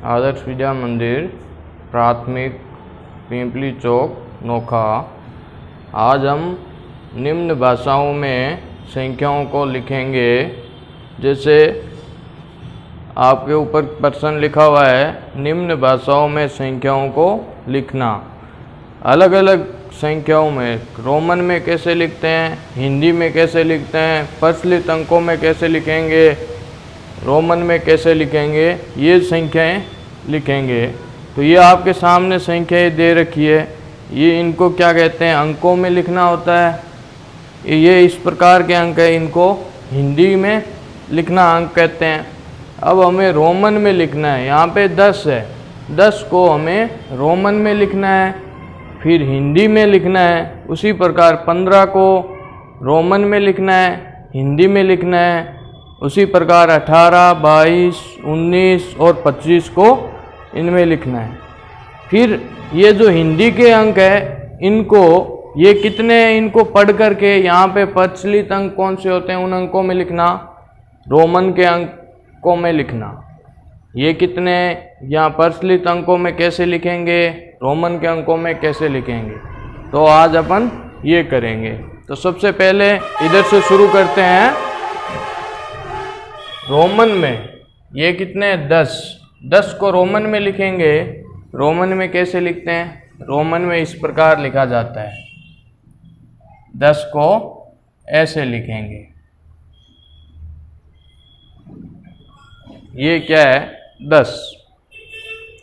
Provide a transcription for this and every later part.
आदर्श विद्या मंदिर प्राथमिक पिंपली चौक नोखा। आज हम निम्न भाषाओं में संख्याओं को लिखेंगे। जैसे आपके ऊपर प्रश्न लिखा हुआ है, निम्न भाषाओं में संख्याओं को लिखना। अलग अलग संख्याओं में रोमन में कैसे लिखते हैं, हिंदी में कैसे लिखते हैं, प्रचलित अंकों में कैसे लिखेंगे, रोमन में कैसे लिखेंगे, ये संख्याएं लिखेंगे। तो ये आपके सामने संख्याएं दे रखी है। ये इनको क्या कहते हैं, अंकों में लिखना होता है। ये इस प्रकार के अंक है, इनको हिंदी में लिखना अंक कहते हैं। अब हमें रोमन में लिखना है। यहाँ पे 10 है, 10 को हमें रोमन में लिखना है, फिर हिंदी में लिखना है। उसी प्रकार 15 को रोमन में लिखना है, हिंदी में लिखना है। उसी प्रकार 18, 22, 19 और 25 को इनमें लिखना है। फिर ये जो हिंदी के अंक है, इनको ये कितने हैं, इनको पढ़ करके यहाँ पे प्रचलित अंक कौन से होते हैं उन अंकों में लिखना, रोमन के अंकों में लिखना। ये कितने यहाँ प्रचलित अंकों में कैसे लिखेंगे, रोमन के अंकों में कैसे लिखेंगे, तो आज अपन ये करेंगे। तो सबसे पहले इधर से शुरू करते हैं। रोमन में ये कितने हैं, 10। 10 को रोमन में लिखेंगे। रोमन में कैसे लिखते हैं, रोमन में इस प्रकार लिखा जाता है। 10 को ऐसे लिखेंगे। ये क्या है, 10।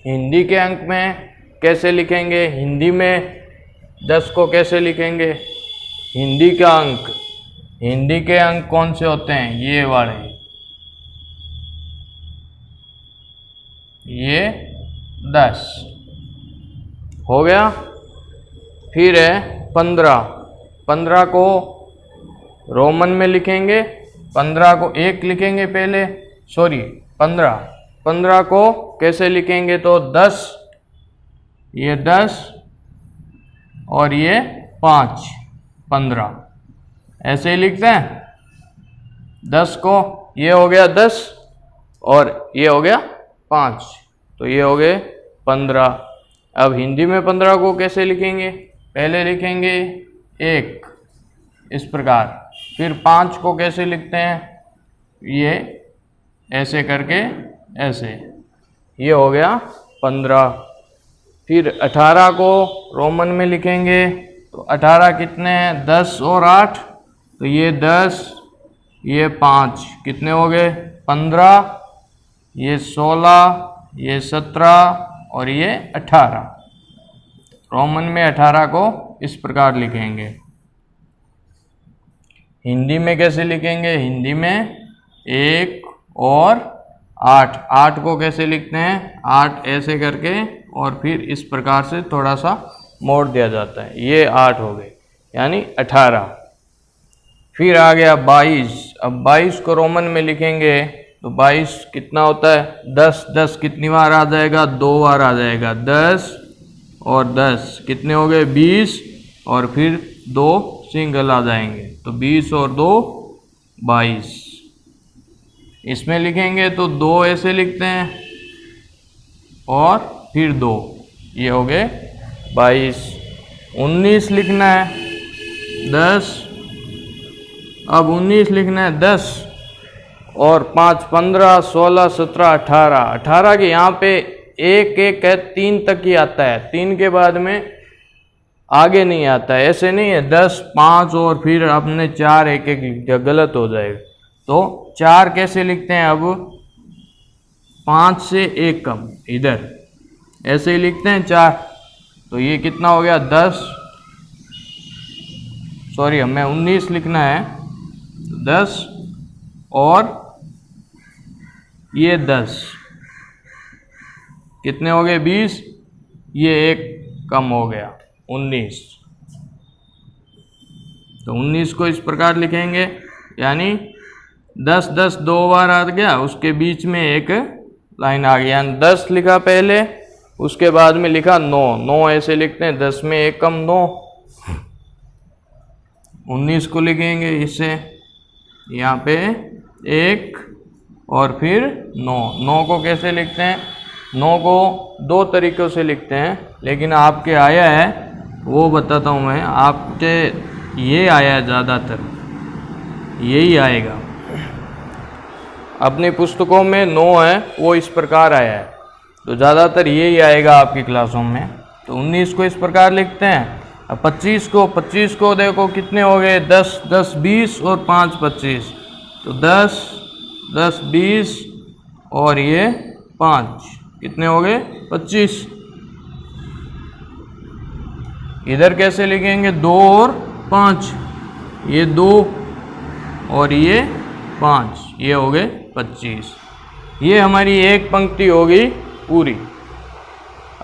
हिंदी के अंक में कैसे लिखेंगे, हिंदी में 10 को कैसे लिखेंगे, हिंदी का अंक, हिंदी के अंक कौन से होते हैं, ये वाले, ये 10 हो गया। फिर है 15। 15 को रोमन में लिखेंगे। 15 को 1 लिखेंगे पहले, 15 को कैसे लिखेंगे, तो 10, ये 10 और ये 5, 15 ऐसे ही लिखते हैं। 10 को ये हो गया 10 और ये हो गया 5, तो ये हो गए 15। अब हिंदी में 15 को कैसे लिखेंगे, पहले लिखेंगे 1 इस प्रकार। फिर 5 को कैसे लिखते हैं, ये ऐसे करके, ऐसे, ये हो गया 15। फिर 18 को रोमन में लिखेंगे। तो 18 कितने हैं, 10 और 8, तो ये 10, ये 5, कितने हो गए, 15, ये 16, ये 17 और ये 18। रोमन में 18 को इस प्रकार लिखेंगे। हिंदी में कैसे लिखेंगे, हिंदी में 1 और 8। 8 को कैसे लिखते हैं, 8 ऐसे करके और फिर इस प्रकार से थोड़ा सा मोड़ दिया जाता है। ये 8 हो गए, यानी 18। फिर आ गया 22। अब 22 को रोमन में लिखेंगे। तो 22 कितना होता है, 10। 10 कितनी बार आ जाएगा, 2 बार आ जाएगा। 10 और 10 कितने हो गए, 20 और फिर 2 सिंगल आ जाएंगे। तो 20 और 2 22। इसमें लिखेंगे तो 2 ऐसे लिखते हैं और फिर 2, ये हो गए 22। 19 लिखना है, 10। अब 19 लिखना है, 10 और 5, 15, 16, 17, 18। 18 के यहाँ पे 1 1 है, 3 तक ही आता है। 3 के बाद में आगे नहीं आता है, ऐसे नहीं है 10, 5 और फिर आपने 4 1 1 लिख दिया, गलत हो जाएगा। तो 4 कैसे लिखते हैं, अब 5 से 1 कम, इधर ऐसे ही लिखते हैं 4। तो ये कितना हो गया, 10, सॉरी हमें 19 लिखना है। 10 और ये 10 कितने हो गए, 20, ये 1 कम हो गया, 19। तो 19 को इस प्रकार लिखेंगे, यानी 10 10 2 बार आ गया, उसके बीच में एक लाइन आ गई, यानी 10 लिखा पहले, उसके बाद में लिखा 9। 9 ऐसे लिखते हैं, 10 में 1 कम 9। 19 को लिखेंगे इससे, यहाँ पे 1 और फिर 9। 9 को कैसे लिखते हैं, 9 को दो तरीक़ों से लिखते हैं, लेकिन आपके आया है वो बताता हूँ मैं। आपके ये आया है, ज़्यादातर यही आएगा। अपनी पुस्तकों में 9 है वो इस प्रकार आया है, तो ज़्यादातर यही आएगा आपकी क्लासों में। तो 19 को इस प्रकार लिखते हैं। अब 25 को देखो कितने हो गए, 10 10 20 और 5 25, तो 10 10 20 और ये 5 कितने हो गए 25। इधर कैसे लिखेंगे, 2 और 5, ये 2 और ये 5, ये हो गए 25। ये हमारी एक पंक्ति होगी पूरी।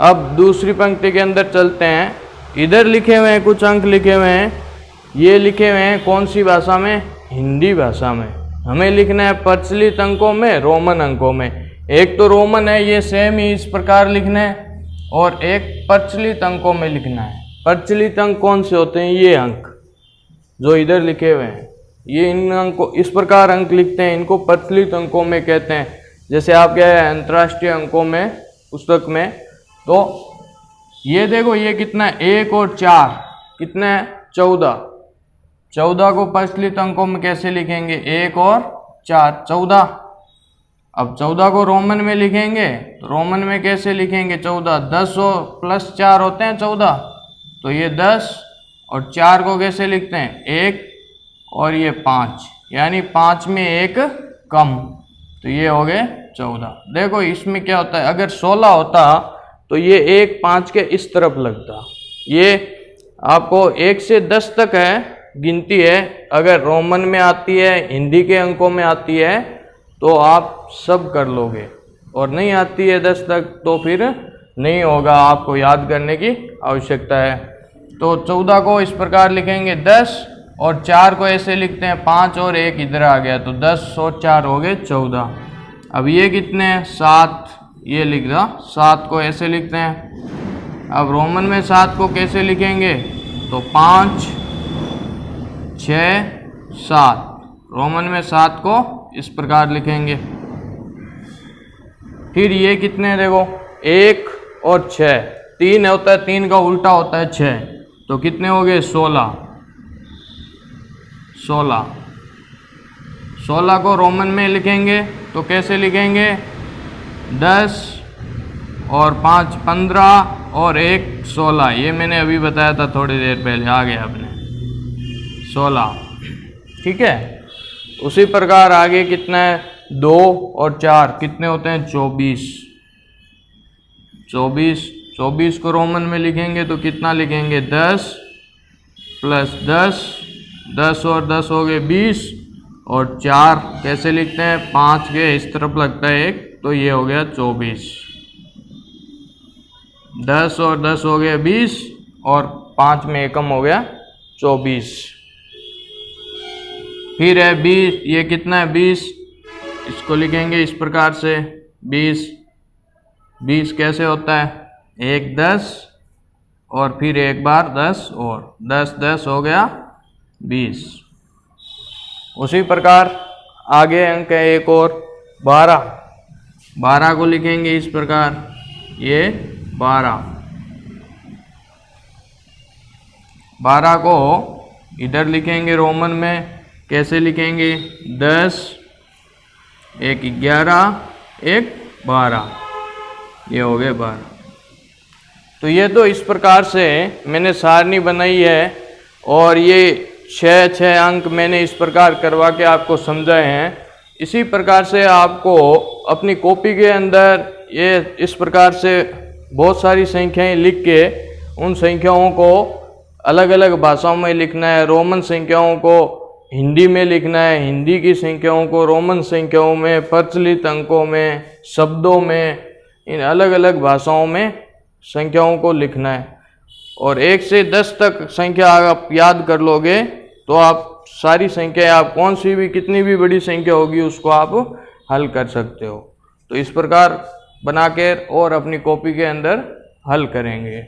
अब दूसरी पंक्ति के अंदर चलते हैं। इधर लिखे हुए हैं कुछ अंक लिखे हुए हैं, ये लिखे हुए हैं कौन सी भाषा में, हिंदी भाषा में। हमें लिखना है प्रचलित अंकों में, रोमन अंकों में। एक तो रोमन है, ये सेम ही इस प्रकार लिखना है, और एक प्रचलित अंकों में लिखना है। प्रचलित अंक कौन से होते हैं, ये अंक जो इधर लिखे हुए हैं, ये इन अंकों इस प्रकार अंक लिखते हैं, इनको प्रचलित अंकों में कहते हैं। जैसे आपके अंतर्राष्ट्रीय अंकों में पुस्तक में, तो ये देखो ये कितना है, 1 और 4 कितना है 14। 14 को प्रचलित अंकों में कैसे लिखेंगे, 1 और 4 14। अब 14 को रोमन में लिखेंगे, तो रोमन में कैसे लिखेंगे 14, 10 और प्लस 4 होते हैं 14, तो ये 10 और 4 को कैसे लिखते हैं 1 और ये 5, यानी 5 में 1 कम, तो ये हो गए 14। देखो इसमें क्या होता है, अगर 16 होता तो ये 1 5 के इस तरफ लगता। ये आपको 1 से 10 तक है गिनती है, अगर रोमन में आती है, हिंदी के अंकों में आती है तो आप सब कर लोगे, और नहीं आती है 10 तक तो फिर नहीं होगा, आपको याद करने की आवश्यकता है। तो 14 को इस प्रकार लिखेंगे 10, और 4 को ऐसे लिखते हैं 5 और 1 इधर आ गया, तो 10 और 4 हो गए 14। अब ये कितने हैं 7, ये लिख रहा, 7 को ऐसे लिखते हैं। अब रोमन में 7 को कैसे लिखेंगे, तो 5 6 7, रोमन में 7 को इस प्रकार लिखेंगे। फिर ये कितने देखो 1 और 6, 3 होता है, 3 का उल्टा होता है 6, तो कितने हो गए 16। 16 को रोमन में लिखेंगे तो कैसे लिखेंगे, 10 और 5 15 और 1 16, ये मैंने अभी बताया था थोड़ी देर पहले, आ गया आपने 16, ठीक है। उसी प्रकार आगे कितना है 2 और 4 कितने होते हैं 24। 24 को रोमन में लिखेंगे तो कितना लिखेंगे 10 प्लस 10, 10 और 10 हो गए 20, और 4 कैसे लिखते हैं 5 के इस तरफ लगता है 1, तो ये हो गया 24। 10 और 10 हो गया 20, और 5 में एकम हो गया 24। फिर है 20, ये कितना है 20, इसको लिखेंगे इस प्रकार से 20 कैसे होता है 1 10 और फिर एक बार 10 और 10 हो गया 20। उसी प्रकार आगे अंक है एक और 12 को लिखेंगे इस प्रकार, ये 12 को इधर लिखेंगे रोमन में, कैसे लिखेंगे 10 1 11 1 12, ये हो गए 12। तो ये तो इस प्रकार से मैंने सारणी बनाई है, और ये 6 अंक मैंने इस प्रकार करवा के आपको समझाए हैं। इसी प्रकार से आपको अपनी कॉपी के अंदर ये इस प्रकार से बहुत सारी संख्याएं लिख के उन संख्याओं को अलग अलग भाषाओं में लिखना है। रोमन संख्याओं को हिंदी में लिखना है, हिंदी की संख्याओं को रोमन संख्याओं में, प्रचलित अंकों में, शब्दों में, इन अलग अलग भाषाओं में संख्याओं को लिखना है। और 1 से 10 तक संख्या आप याद कर लोगे तो आप सारी संख्याएं, आप कौन सी भी कितनी भी बड़ी संख्या होगी उसको आप हल कर सकते हो। तो इस प्रकार बना कर और अपनी कॉपी के अंदर हल करेंगे।